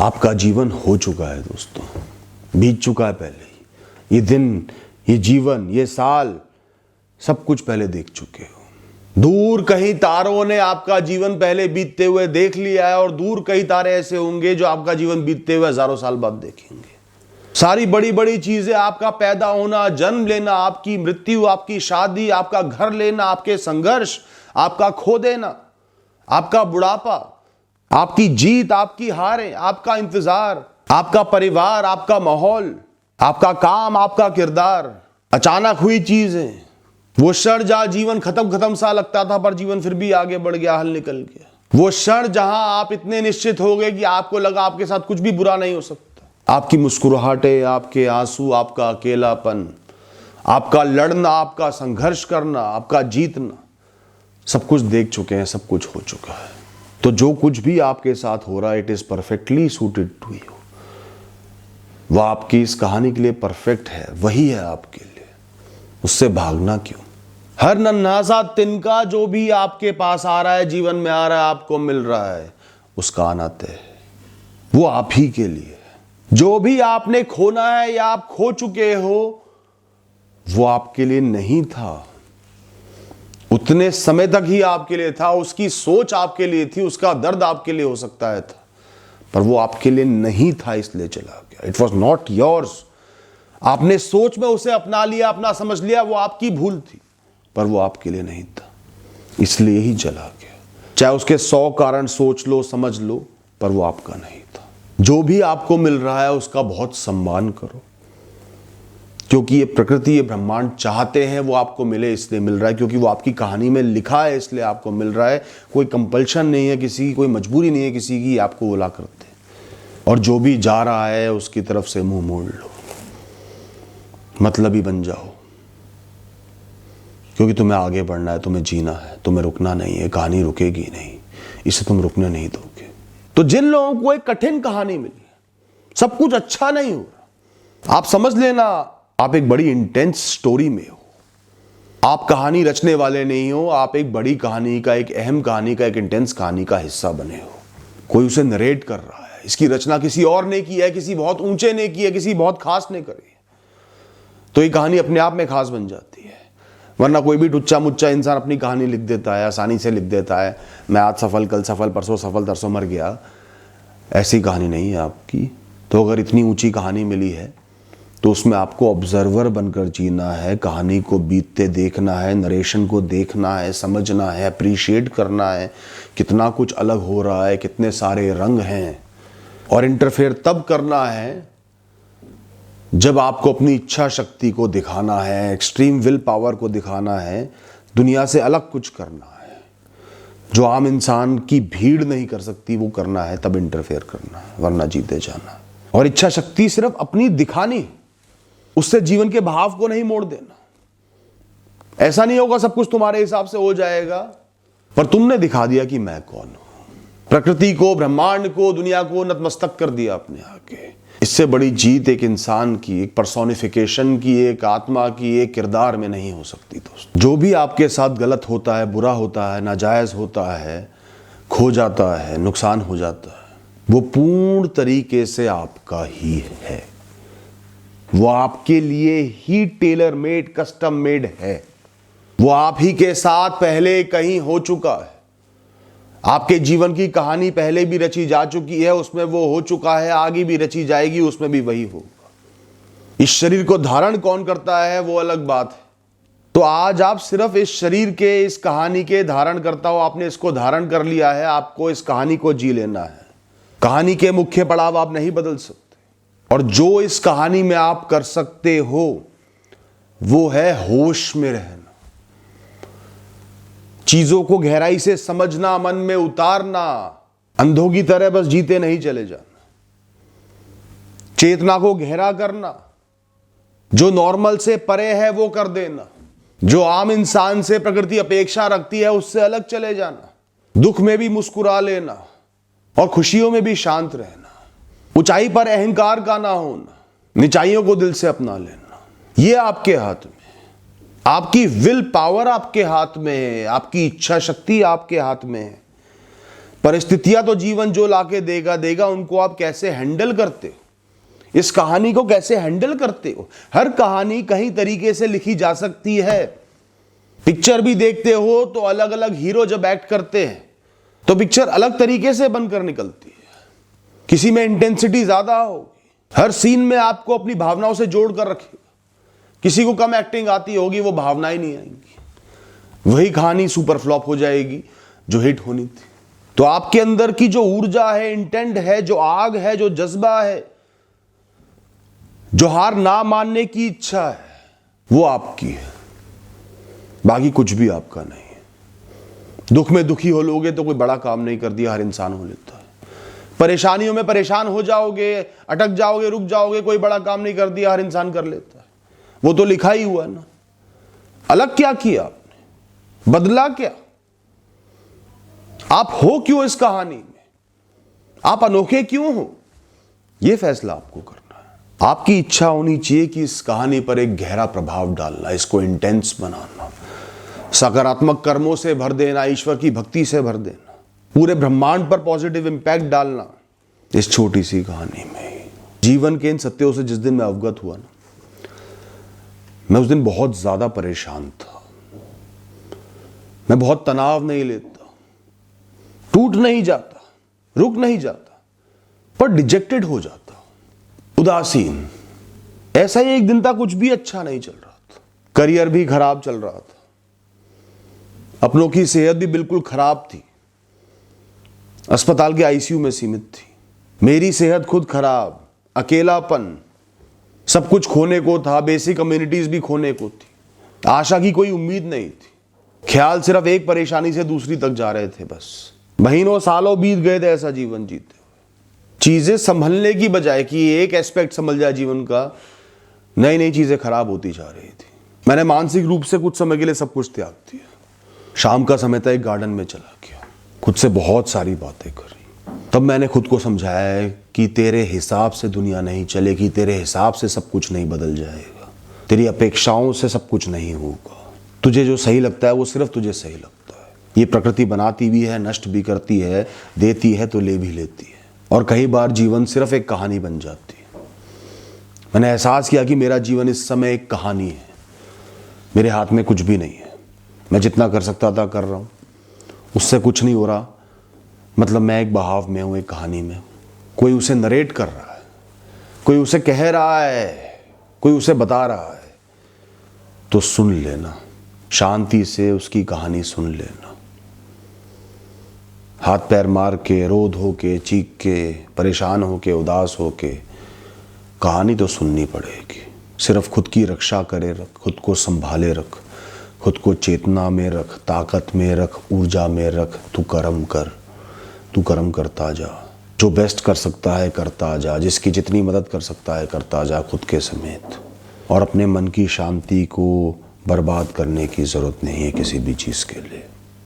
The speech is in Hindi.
आपका जीवन हो चुका है दोस्तों, बीत चुका है पहले ही। ये दिन, ये जीवन, ये साल, सब कुछ पहले देख चुके हो। दूर कहीं तारों ने आपका जीवन पहले बीतते हुए देख लिया है, और दूर कई तारे ऐसे होंगे जो आपका जीवन बीतते हुए हजारों साल बाद देखेंगे। सारी बड़ी बड़ी चीजें, आपका पैदा होना, जन्म लेना, आपकी मृत्यु, आपकी शादी, आपका घर लेना, आपके संघर्ष, आपका खो देना, आपका बुढ़ापा, आपकी जीत, आपकी हारें, आपका इंतजार, आपका परिवार, आपका माहौल, आपका काम, आपका किरदार, अचानक हुई चीजें, वो क्षण जहां जीवन खत्म सा लगता था पर जीवन फिर भी आगे बढ़ गया, हल निकल गया। वो क्षण जहां आप इतने निश्चित हो गए कि आपको लगा आपके साथ कुछ भी बुरा नहीं हो सकता। आपकी मुस्कुराहटें, आपके आंसू, आपका अकेलापन, आपका लड़ना, आपका संघर्ष करना, आपका जीतना, सब कुछ देख चुके हैं, सब कुछ हो चुका है। तो जो कुछ भी आपके साथ हो रहा है, it is perfectly suited to you. वह आपकी इस कहानी के लिए परफेक्ट है, वही है आपके लिए। उससे भागना क्यों? हर नन्हा सा तिनका जो भी आपके पास आ रहा है, जीवन में आ रहा है, आपको मिल रहा है, उसका आना तय है, वो आप ही के लिए। जो भी आपने खोना है या आप खो चुके हो, वो आपके लिए नहीं था। उतने समय तक ही आपके लिए था, उसकी सोच आपके लिए थी, उसका दर्द आपके लिए हो सकता है था, पर वो आपके लिए नहीं था, इसलिए चला गया। It was not yours. आपने सोच में उसे अपना लिया, अपना समझ लिया, वो आपकी भूल थी, पर वो आपके लिए नहीं था, इसलिए ही चला गया। चाहे उसके 100 कारण सोच लो, समझ लो, पर वो आपका नहीं था। जो भी आपको मिल रहा है उसका बहुत सम्मान करो, क्योंकि ये प्रकृति, ये ब्रह्मांड चाहते हैं वो आपको मिले, इसलिए मिल रहा है, क्योंकि वो आपकी कहानी में लिखा है, इसलिए आपको मिल रहा है। कोई कंपल्शन नहीं है किसी की, कोई मजबूरी नहीं है किसी की, आपको बुला करते। और जो भी जा रहा है उसकी तरफ से मुंह मोड़ लो, मतलबी बन जाओ, क्योंकि तुम्हें आगे बढ़ना है, तुम्हें जीना है, तुम्हें रुकना नहीं है। कहानी रुकेगी नहीं, इसे तुम रुकने नहीं दोगे। तो जिन लोगों को एक कठिन कहानी मिली, सब कुछ अच्छा नहीं हो रहा, आप समझ लेना आप एक बड़ी इंटेंस स्टोरी में हो। आप कहानी रचने वाले नहीं हो, आप एक बड़ी कहानी का, एक अहम कहानी का, एक इंटेंस कहानी का हिस्सा बने हो। कोई उसे नरेट कर रहा है, इसकी रचना किसी और ने की है, किसी बहुत ऊंचे ने की है, किसी बहुत खास ने करी है, तो ये कहानी अपने आप में खास बन जाती है। वरना कोई भी टुच्चा मुच्चा इंसान अपनी कहानी लिख देता है, आसानी से लिख देता है, मैं आज सफल, कल सफल, परसों सफल, तरसों मर गया। ऐसी कहानी नहीं है आपकी। तो अगर इतनी ऊंची कहानी मिली है तो उसमें आपको ऑब्जर्वर बनकर जीना है, कहानी को बीतते देखना है, नरेशन को देखना है, समझना है, अप्रिशिएट करना है, कितना कुछ अलग हो रहा है, कितने सारे रंग हैं। और इंटरफेयर तब करना है जब आपको अपनी इच्छा शक्ति को दिखाना है, एक्सट्रीम विल पावर को दिखाना है, दुनिया से अलग कुछ करना है, जो आम इंसान की भीड़ नहीं कर सकती वो करना है, तब इंटरफेयर करना है, वरना जीते जाना। और इच्छा शक्ति सिर्फ अपनी दिखानी, उससे जीवन के भाव को नहीं मोड़ देना। ऐसा नहीं होगा सब कुछ तुम्हारे हिसाब से हो जाएगा, पर तुमने दिखा दिया कि मैं कौन हूं। प्रकृति को, ब्रह्मांड को, दुनिया को नतमस्तक कर दिया अपने आगे। इससे बड़ी जीत एक इंसान की, एक पर्सोनिफिकेशन की, एक आत्मा की, एक किरदार में नहीं हो सकती दोस्त। जो भी आपके साथ गलत होता है, बुरा होता है, नाजायज होता है, खो जाता है, नुकसान हो जाता है, वो पूर्ण तरीके से आपका ही है। वो आपके लिए ही टेलर मेड, कस्टम मेड है। वो आप ही के साथ पहले कहीं हो चुका है। आपके जीवन की कहानी पहले भी रची जा चुकी है, उसमें वो हो चुका है, आगे भी रची जाएगी, उसमें भी वही होगा। इस शरीर को धारण कौन करता है वो अलग बात है। तो आज आप सिर्फ इस शरीर के, इस कहानी के धारण करता हो, आपने इसको धारण कर लिया है, आपको इस कहानी को जी लेना है। कहानी के मुख्य पड़ाव आप नहीं बदल सकते, और जो इस कहानी में आप कर सकते हो वो है होश में रहना, चीजों को गहराई से समझना, मन में उतारना, अंधों की तरह बस जीते नहीं चले जाना, चेतना को गहरा करना, जो नॉर्मल से परे है वो कर देना, जो आम इंसान से प्रकृति अपेक्षा रखती है उससे अलग चले जाना, दुख में भी मुस्कुरा लेना और खुशियों में भी शांत रहना, ऊंचाई पर अहंकार का ना होना, निचाइयों को दिल से अपना लेना। ये आपके हाथ में, आपकी विल पावर आपके हाथ में है, आपकी इच्छा शक्ति आपके हाथ में है। परिस्थितियां तो जीवन जो लाके देगा देगा, उनको आप कैसे हैंडल करते हो, इस कहानी को कैसे हैंडल करते हो। हर कहानी कहीं तरीके से लिखी जा सकती है। पिक्चर भी देखते हो तो अलग अलग हीरो जब एक्ट करते हैं तो पिक्चर अलग तरीके से बनकर निकलती है। किसी में इंटेंसिटी ज्यादा होगी, हर सीन में आपको अपनी भावनाओं से जोड़ कर रखेगा। किसी को कम एक्टिंग आती होगी, वो भावनाएं नहीं आएंगी, वही कहानी सुपर फ्लॉप हो जाएगी जो हिट होनी थी। तो आपके अंदर की जो ऊर्जा है, इंटेंट है, जो आग है, जो जज्बा है, जो हार ना मानने की इच्छा है, वो आपकी है, बाकी कुछ भी आपका नहीं है। दुख में दुखी हो लोगे तो कोई बड़ा काम नहीं कर दिया, हर इंसान हो लेता है। परेशानियों में परेशान हो जाओगे, अटक जाओगे, रुक जाओगे, कोई बड़ा काम नहीं कर दिया, हर इंसान कर लेता है। वो तो लिखा ही हुआ ना। अलग क्या किया आपने, बदला क्या, आप हो क्यों इस कहानी में, आप अनोखे क्यों हो, यह फैसला आपको करना है। आपकी इच्छा होनी चाहिए कि इस कहानी पर एक गहरा प्रभाव डालना, इसको इंटेंस बनाना, सकारात्मक कर्मों से भर देना, ईश्वर की भक्ति से भर देना, पूरे ब्रह्मांड पर पॉजिटिव इंपैक्ट डालना इस छोटी सी कहानी में। जीवन के इन सत्यों से जिस दिन मैं अवगत हुआ ना, मैं उस दिन बहुत ज्यादा परेशान था। मैं बहुत तनाव नहीं लेता, टूट नहीं जाता, रुक नहीं जाता, पर डिजेक्टेड हो जाता, उदासीन। ऐसा ही एक दिन था, कुछ भी अच्छा नहीं चल रहा था, करियर भी खराब चल रहा था, अपनों की सेहत भी बिल्कुल खराब थी, अस्पताल के आईसीयू में सीमित थी। मेरी सेहत खुद खराब, अकेलापन, सब कुछ खोने को था, बेसिक कम्युनिटीज भी खोने को थी, आशा की कोई उम्मीद नहीं थी। ख्याल सिर्फ एक परेशानी से दूसरी तक जा रहे थे, बस महीनों सालों बीत गए थे ऐसा जीवन जीते हुए। चीजें संभलने की बजाय कि एक एस्पेक्ट संभल जाए जीवन का, नई नई चीजें खराब होती जा रही थी। मैंने मानसिक रूप से कुछ समय के लिए सब कुछ त्याग दिया। शाम का समय था, एक गार्डन में चला गया, खुद से बहुत सारी बातें करी। तब मैंने खुद को समझाया कि तेरे हिसाब से दुनिया नहीं चलेगी, तेरे हिसाब से सब कुछ नहीं बदल जाएगा, तेरी अपेक्षाओं से सब कुछ नहीं होगा। तुझे जो सही लगता है वो सिर्फ तुझे सही लगता है। ये प्रकृति बनाती भी है, नष्ट भी करती है, देती है तो ले भी लेती है, और कई बार जीवन सिर्फ एक कहानी बन जाती है। मैंने एहसास किया कि मेरा जीवन इस समय एक कहानी है, मेरे हाथ में कुछ भी नहीं है। मैं जितना कर सकता था कर रहा हूँ, उससे कुछ नहीं हो रहा। मतलब मैं एक बहाव में हूँ, एक कहानी में। कोई उसे नरेट कर रहा है, कोई उसे कह रहा है, कोई उसे बता रहा है, तो सुन लेना, शांति से उसकी कहानी सुन लेना। हाथ पैर मार के, रो धो के, चीख के, परेशान हो के, उदास हो के, कहानी तो सुननी पड़ेगी। सिर्फ खुद की रक्षा करे रख, खुद को संभाले रख, खुद को चेतना में रख, ताकत में रख, ऊर्जा में रख। तू कर्म कर, तू कर्म करता जा, जो बेस्ट कर सकता है करता जा, जिसकी जितनी मदद कर सकता है करता जा, खुद के समेत। और अपने मन की शांति को बर्बाद करने की जरूरत नहीं है किसी भी चीज़ के लिए।